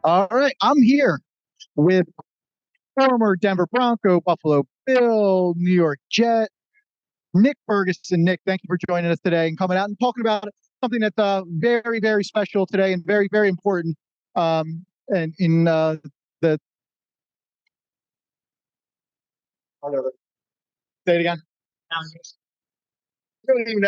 All right, I'm here with former Denver Bronco, Buffalo Bill, New York Jet, Nick Ferguson. Nick, thank you for joining us today and coming out and talking about something that's very, very special today and very, very important. And in the say it again.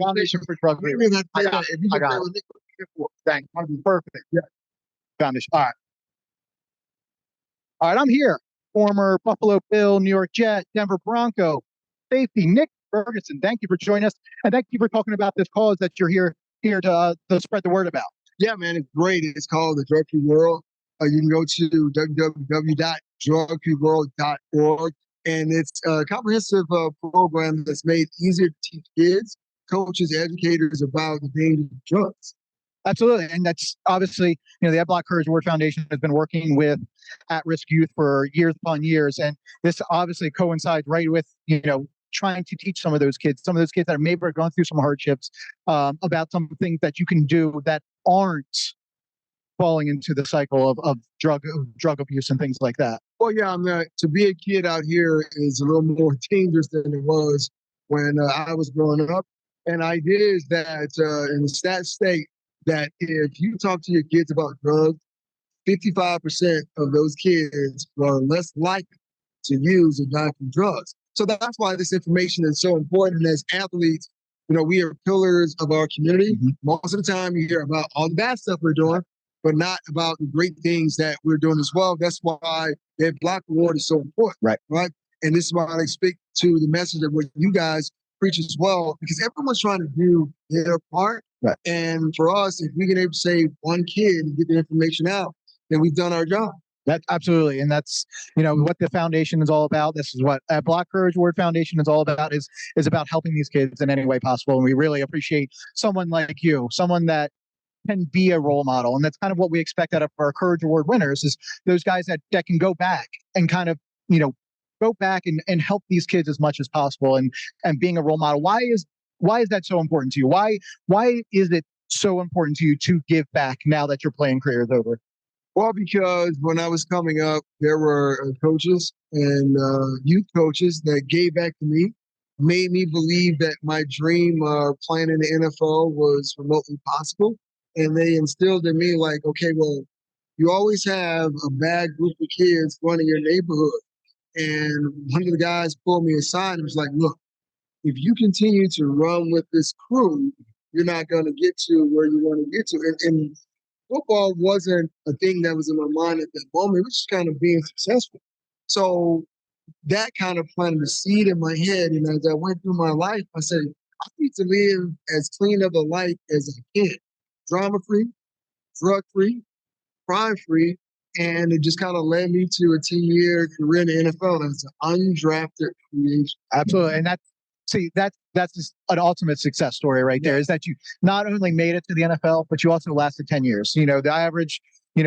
Foundation for Drug Free. I got it. I got it. Thanks. Perfect. Yeah. Foundation. All right. All right. I'm here. Former Buffalo Bill, New York Jet, Denver Bronco, safety Nick Ferguson. Thank you for joining us, and thank you for talking about this cause that you're here to spread the word about. Yeah, man, it's great. It's called the Drug Free World. You can go to www.drugfreeworld.org, and it's a comprehensive program that's made easier to teach kids, coaches, educators about the dangers of drugs. Absolutely. And that's obviously, the Ed Block Courage Award Foundation has been working with at-risk youth for years upon years. And this obviously coincides right with, trying to teach some of those kids that are maybe going through some hardships, about some things that you can do that aren't falling into the cycle of drug abuse and things like that. Well, yeah, to be a kid out here is a little more dangerous than it was when I was growing up. And idea is that in the stats state that if you talk to your kids about drugs, 55% of those kids are less likely to use or die from drugs. So that's why this information is so important. As athletes, we are pillars of our community. Mm-hmm. Most of the time you hear about all the bad stuff we're doing, but not about the great things that we're doing as well. That's why the Block Award is so important. Right. And this is why I speak to the message of what you guys preach as well, because everyone's trying to do their part. Right. And for us, if we can able to save one kid and get the information out, then we've done our job. That's absolutely. And that's, what the foundation is all about. This is what Ed Block Courage Award Foundation is all about, is about helping these kids in any way possible. And we really appreciate someone like you, someone that can be a role model. And that's kind of what we expect out of our Courage Award winners, is those guys that can go back and kind of, go back and help these kids as much as possible and being a role model. Why is that so important to you? Why is it so important to you to give back now that your playing career is over? Well, because when I was coming up, there were coaches and youth coaches that gave back to me, made me believe that my dream of playing in the NFL was remotely possible. And they instilled in me like, okay, well, you always have a bad group of kids running your neighborhood. And one of the guys pulled me aside and was like, look, if you continue to run with this crew, you're not going to get to where you want to get to. And football wasn't a thing that was in my mind at that moment. It was just kind of being successful. So that kind of planted a seed in my head. And as I went through my life, I said, I need to live as clean of a life as I can. Drama-free, drug-free, crime-free. And it just kind of led me to a 10-year career in the NFL as an undrafted free agent. Absolutely. And that's just an ultimate success story right there, is that you not only made it to the NFL, but you also lasted 10 years. The average,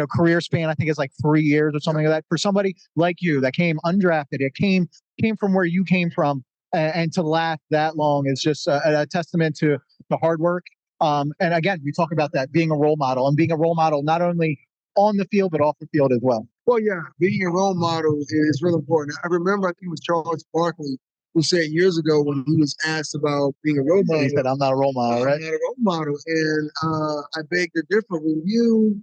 career span, I think, is like 3 years or something like that. For somebody like you that came undrafted, it came from where you came from, and to last that long is just a testament to the hard work. And again, we talk about that being a role model, and being a role model not only on the field, but off the field as well. Well, yeah, being a role model is really important. I remember, I think it was Charles Barkley who said years ago when he was asked about being a role model. He said, I'm not a role model, right? I'm not a role model. And I beg to differ. When you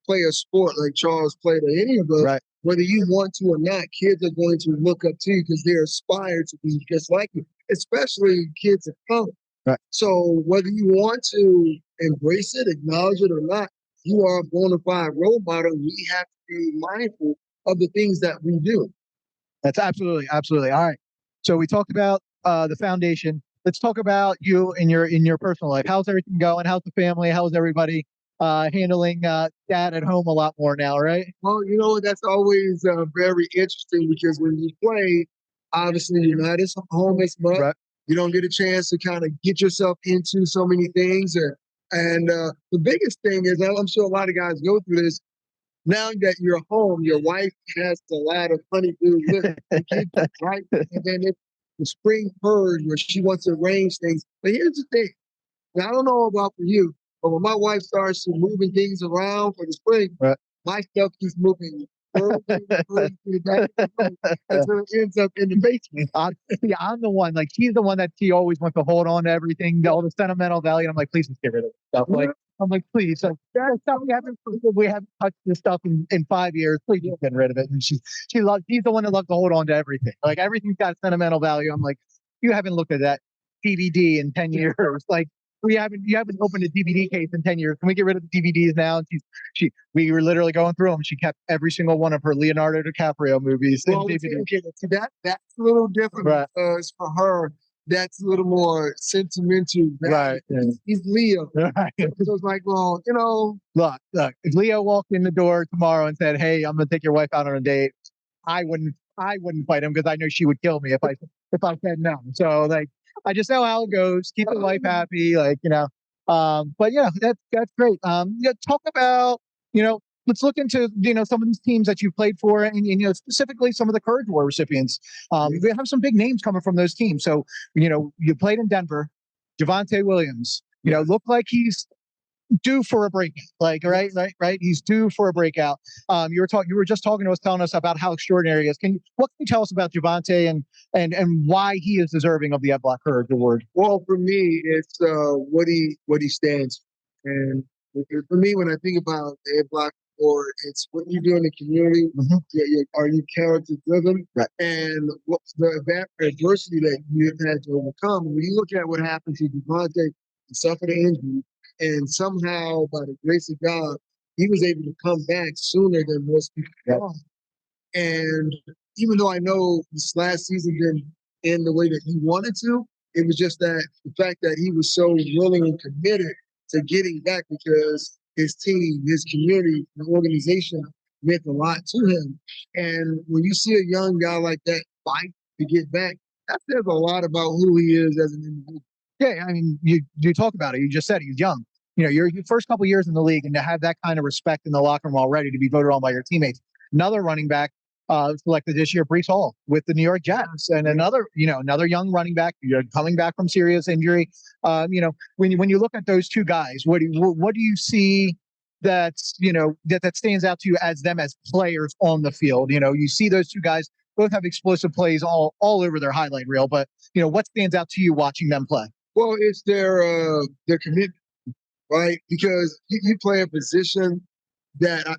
play a sport like Charles played, or any of us, right, whether you want to or not, kids are going to look up to you because they aspire to be just like you, especially kids of color. Right. So whether you want to embrace it, acknowledge it or not, you are a bona fide role model. We have to be mindful of the things that we do. That's absolutely. All right. So we talked about the foundation. Let's talk about you in your personal life. How's everything going? How's the family? How's everybody handling dad at home a lot more now, right? Well, that's always very interesting, because when you play, obviously you're not at home as much. Right. You don't get a chance to kind of get yourself into so many things. And the biggest thing is, I'm sure a lot of guys go through this. Now that you're home, your wife has a lot of honeydew list, right? And then it's the spring purge where she wants to arrange things. But here's the thing. Now, I don't know about for you, but when my wife starts moving things around for the spring, right, my stuff keeps moving further and further to the back of the room until it ends up in the basement. Yeah, I'm the one. Like she's the one that she always wants to hold on to everything, all the sentimental value. And I'm like, please just get rid of this stuff. Like I'm like, please. So that stuff we haven't touched this stuff in 5 years. Please just get rid of it. And she's the one that loves to hold on to everything. Like everything's got sentimental value. I'm like, you haven't looked at that DVD in 10 years. Like you haven't opened a DVD case in 10 years. Can we get rid of the DVDs now? And we were literally going through them. She kept every single one of her Leonardo DiCaprio movies in Well, DVD. see, that's a little different Right. because for her, that's a little more sentimental. Right. Yeah. He's Leo. Right. So it's like, well, Look, if Leo walked in the door tomorrow and said, "Hey, I'm gonna take your wife out on a date," I wouldn't fight him because I know she would kill me if I said no. So like I just know how it goes. Keep the wife happy, but yeah, that's great. Yeah, talk about let's look into some of these teams that you played for, and specifically some of the Courage War recipients. We have some big names coming from those teams. So you played in Denver. Javonte Williams, looked like he's due for a breakout. Like, right. He's due for a breakout. You were just talking to us, telling us about how extraordinary he is. What can you tell us about Javonte and why he is deserving of the Ed Block Courage Award? Well, for me, it's what he stands for. And for me, when I think about the Ed Block Award, it's what you do in the community. Mm-hmm. Are you character driven? Right. And what's the adversity that you've had to overcome? When you look at what happened to Javonte, he suffered an injury. And somehow, by the grace of God, he was able to come back sooner than most people thought. And even though I know this last season didn't end the way that he wanted to, it was just that the fact that he was so willing and committed to getting back because his team, his community, the organization meant a lot to him. And when you see a young guy like that fight to get back, that says a lot about who he is as an individual. Yeah, I mean, you talk about it. You just said he's young. Your first couple years in the league, and to have that kind of respect in the locker room already to be voted on by your teammates. Another running back selected this year, Breece Hall with the New York Jets, and another young running back coming back from serious injury. When you look at those two guys, what do you see that stands out to you as them as players on the field? You see those two guys both have explosive plays all over their highlight reel, but what stands out to you watching them play? Well, it's their commitment, right? Because you play a position that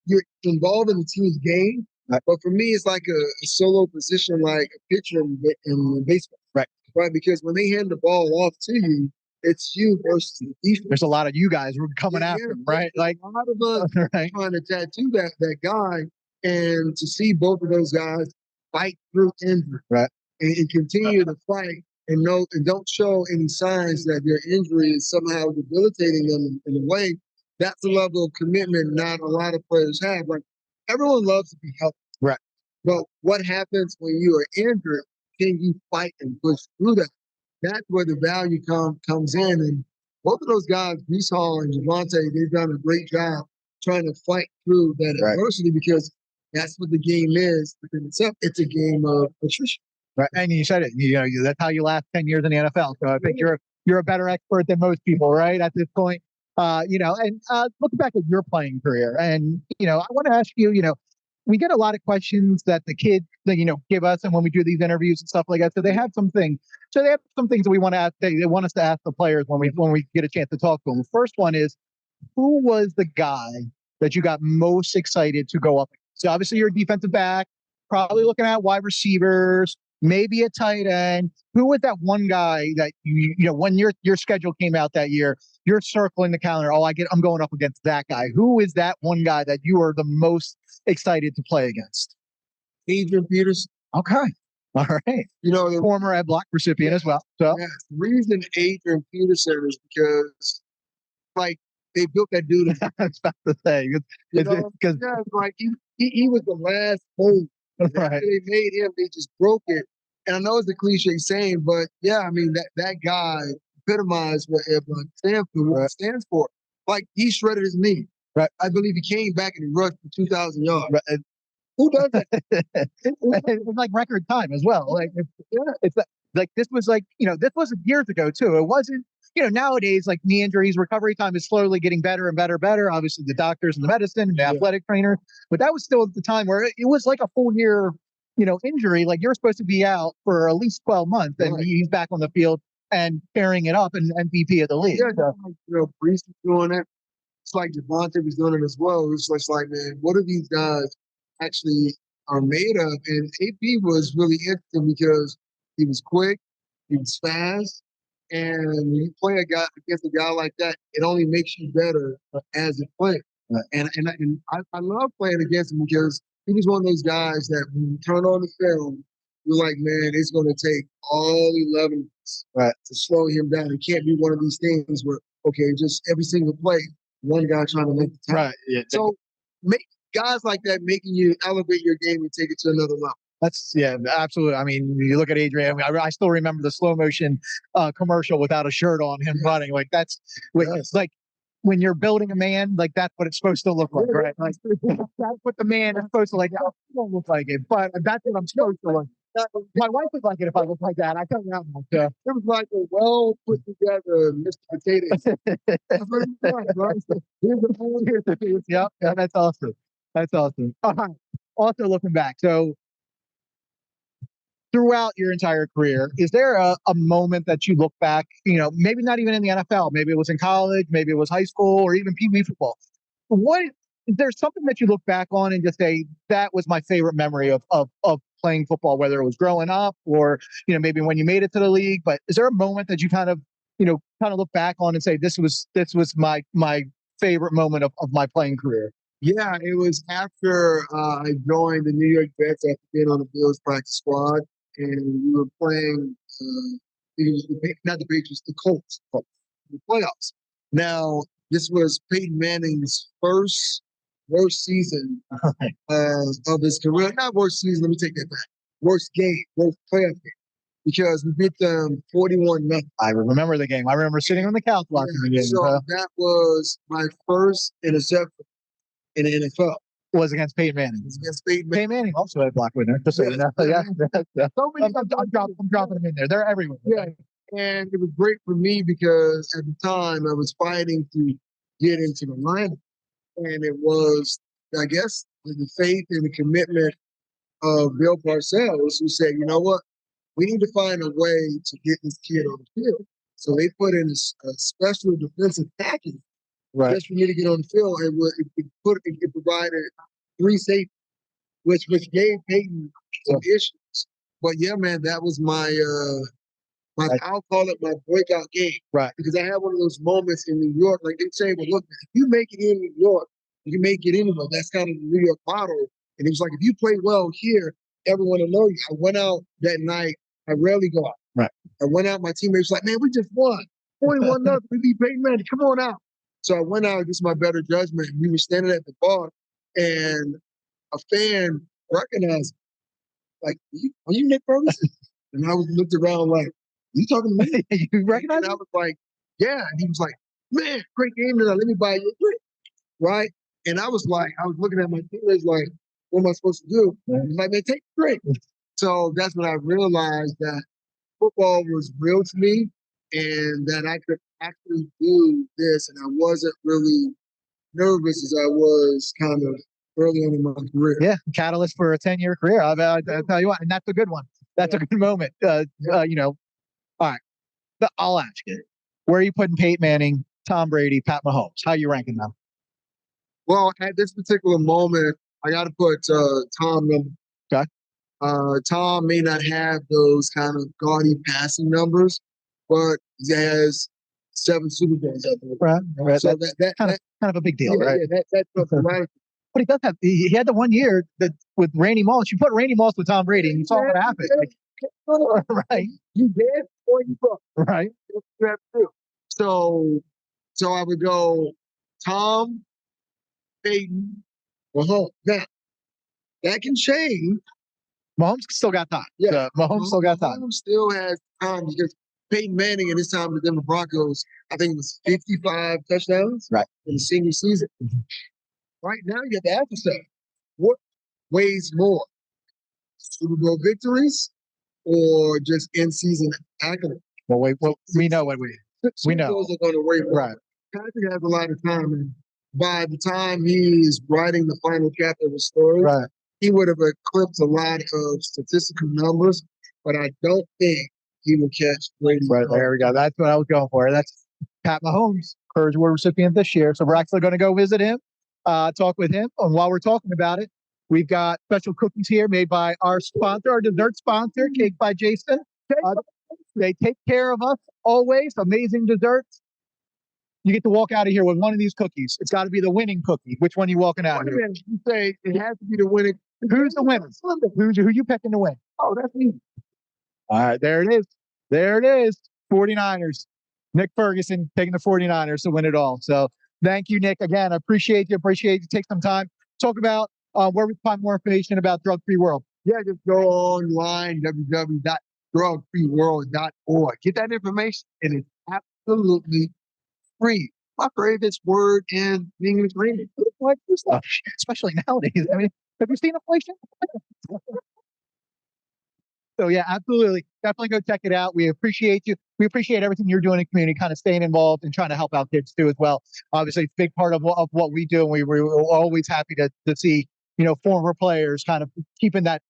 you're involved in the team's game. Right. But for me, it's like a solo position, like a pitcher in baseball. Right. Right. Because when they hand the ball off to you, it's you versus the defense. There's a lot of you guys coming after him, right? Like a lot of us trying to tattoo that guy, and to see both of those guys fight through injury, right, and continue to fight. And don't show any signs that their injury is somehow debilitating them in a way. That's a level of commitment not a lot of players have. Like everyone loves to be healthy, right? But what happens when you are injured? Can you fight and push through that? That's where the value comes in. And both of those guys, Breece Hall and Javonte, they've done a great job trying to fight through that adversity because that's what the game is. Within itself, it's a game of attrition. Right, and you said it. That's how you last 10 years in the NFL. So I think you're a better expert than most people, right? At this point, And looking back at your playing career, and I want to ask you, we get a lot of questions that the kids, give us, and when we do these interviews and stuff like that. So they have some things. So they have some things that we want to ask. They want us to ask the players when we get a chance to talk to them. The first one is, who was the guy that you got most excited to go up against? So obviously you're a defensive back, probably looking at wide receivers, maybe a tight end. Who was that one guy that when your schedule came out that year, you're circling the calendar? Oh, I'm going up against that guy. Who is that one guy that you are the most excited to play against? Adrian Peterson. Okay. All right. The former Ed Block recipient as well. So the reason Adrian Peterson is because they built that dude. I was about to say because he was the last hope. Right. After they made him, they just broke it. And I know it's a cliche saying, but yeah, I mean that guy epitomized what Ed Block stands for. Like he shredded his knee. Right. I believe he came back and he rushed for 2,000 yards. Right. Who does that? It was like record time as well. Like it's like this was this wasn't years ago too. It wasn't nowadays, like knee injuries, recovery time is slowly getting better and better, better. Obviously, the doctors and the medicine and the athletic trainer, but that was still at the time where it was like a full year, injury. Like you're supposed to be out for at least 12 months, and he's back on the field and carrying it up and MVP of the league. Yeah, Brees is doing it. It's like Devontae was doing it as well. It's just like, man, what are these guys actually are made of? And AP was really interesting because he was quick, he was fast, and when you play a guy against a guy like that, it only makes you better as a player. And I love playing against him because he was one of those guys that when you turn on the film, you're like, man, it's going to take all 11 to slow him down. It can't be one of these things where, okay, just every single play, one guy trying to make the time. Right. Yeah. So make guys like that making you elevate your game and take it to another level. Absolutely. I mean, you look at Adrian. I still remember the slow motion commercial without a shirt on, him running. Like that's like when you're building a man, like that's what it's supposed to look like, right? Like that's what the man is supposed to like. I don't look like it, but that's what I'm supposed to look. My wife would like it if I looked like that. I tell you that much. It was like a well put together Mr. Potato. That's what it's like, right? Yep, that's awesome. That's awesome. Also, looking back, so throughout your entire career, is there a moment that you look back, maybe not even in the NFL, maybe it was in college, maybe it was high school, or even Pee Wee football? What is there something that you look back on and just say that was my favorite memory of playing football, whether it was growing up or maybe when you made it to the league? But is there a moment that you kind of look back on and say this was my favorite moment of my playing career? Yeah, it was after I joined the New York Jets after being on the Bills practice squad, and we were playing not the Patriots, the Colts, the playoffs. Now, this was Peyton Manning's first worst season of his career. Not worst season, let me take that back. Worst game, worst playoff game. Because we beat them 41-0. I remember the game. I remember sitting on the couch watching the game. So that was my first interception in the NFL. Was against Peyton Manning. It was against Peyton Manning. Peyton Manning also had a block winner. Just so you know. Yeah. I'm dropping them in there. They're everywhere. Yeah. And it was great for me because at the time I was fighting to get into the lineup. And it was, I guess, the faith and the commitment of Bill Parcells, who said, you know what? We need to find a way to get this kid on the field. So they put in a special defensive package just for me to get on the field. It provided 3 safeties, which gave Peyton some issues. But yeah, man, that was my I'll call it my breakout game. Right. Because I had one of those moments in New York, like they say, well, look, if you make it in New York, you can make it anywhere. That's kind of the New York model. And it was like, if you play well here, everyone will know you. I went out that night. I rarely go out. Right. I went out. My teammates were like, man, we just won. 41-0. We beat Peyton Manning. Come on out. So I went out against my better judgment. We were standing at the bar, and a fan recognized me. Like, are you Nick Ferguson? And I was looked around like, you talking to me? You recognize me? And I was like, yeah. And he was like, man, great game tonight. Let me buy you a drink. Right? And I was looking at my teammates like, what am I supposed to do? He was like, man, take a drink. So that's when I realized that football was real to me and that I could actually do this. And I wasn't really nervous as I was kind of early on in my career. Yeah, catalyst for a 10-year career. I'll tell you what, and that's a good one. That's a good moment. All right. I'll ask you, where are you putting Peyton Manning, Tom Brady, Pat Mahomes? How are you ranking them? Well, at this particular moment, I got to put Tom number. Okay. Tom may not have those kind of gaudy passing numbers, but he has 7 Super Bowls up there. Right. So that's kind of a big deal, right? Yeah, that's right. But he does have. He had the one year that with Randy Moss. You put Randy Moss with Tom Brady, and you saw what happened. Right. You did or you booked. Right. So I would go Tom, Peyton, Mahomes. Now that can change. Mahomes still got time. Yeah, Mahomes still got time. Mahomes still has time because Peyton Manning at this time with the Denver Broncos, I think it was 55 touchdowns in the senior season. Right now, you have to ask yourself, what weighs more? Super Bowl victories or just in-season accolades? Well, we know what we. We know. Those are going to wait. Right. Patrick has a lot of time, and by the time he is writing the final chapter of the story, Right. he would have eclipsed a lot of statistical numbers, but I don't think he will catch Brady. Right, there we go. That's what I was going for. That's Pat Mahomes, Courage Award recipient this year. So we're actually going to go visit him, talk with him. And while we're talking about it, we've got special cookies here made by our sponsor, our dessert sponsor, Cake by Jason. They take care of us always. Amazing desserts. You get to walk out of here with one of these cookies. It's got to be the winning cookie. Which one are you walking out of here? You say it has to be the winning. Who's the winner? Who you picking to win? Oh, that's me. All right, there it is. There it is. 49ers. Nick Ferguson taking the 49ers to win it all. So thank you, Nick. Again, I appreciate you. Appreciate you. Take some time. Talk about where we can find more information about Drug Free World. Yeah, just go online, www.drugfreeworld.org. Get that information, and it's absolutely free. My favorite word in English language. Like this stuff, especially nowadays. I mean, have you seen inflation? So yeah, absolutely. Definitely go check it out. We appreciate you. We appreciate everything you're doing in the community, kind of staying involved and trying to help out kids too as well. Obviously, it's a big part of what we do. And we're always happy to see, former players kind of keeping that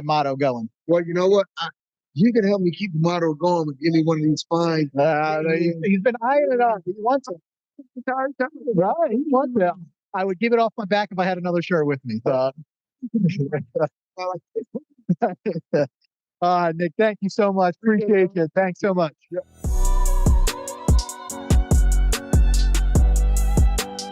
motto going. Well, you know what? You can help me keep the motto going with any one of these fines. He's been eyeing it up. He wants it. Right, he wants it. I would give it off my back if I had another shirt with me. So. Nick, thank you so much. Appreciate you. Thanks so much.